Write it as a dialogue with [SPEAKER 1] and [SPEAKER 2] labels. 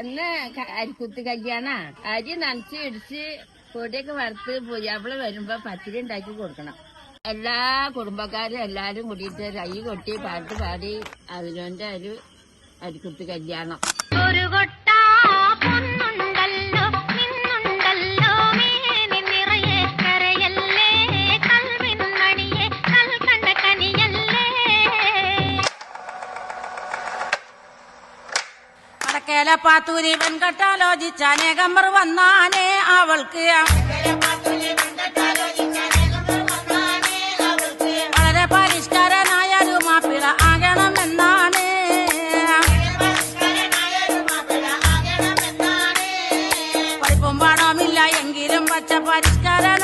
[SPEAKER 1] അന്ന് അരിക്കുത്ത് കല്യാണ അരി നനച്ച് ഇടിച്ച് പൊടിയൊക്കെ വറുത്ത് പുതിയാപ്പിള വരുമ്പോ പത്തിരി ഉണ്ടാക്കി കൊടുക്കണം. എല്ലാ കുടുംബക്കാരും എല്ലാരും കൂടിയിട്ട് കൈ കൊട്ടി പാട്ട് പാടി അതിനോന്റെ ഒരു അരിക്കുത്ത് കല്യാണം.
[SPEAKER 2] ഒരു കൊട്ട പൊന്നുണ്ടല്ലോ നിന്നുണ്ടല്ലോ മേനി നിറയെ കരയല്ലേ കൽവിൻ മണിയെ കൽക്കണ്ട കനിയല്ലേ.
[SPEAKER 3] വടക്കേല പാത്തൂരി വെൺകട്ടാലോചിച്ച അനേകമ്പർ വന്നാനേ അവൾക്ക് വളരെ പരിഷ്കാരനായൊരു മാപ്പിള ആകണമെന്നാണ്. പഠിപ്പും പണമില്ല എങ്കിലും പച്ച പരിഷ്കാരന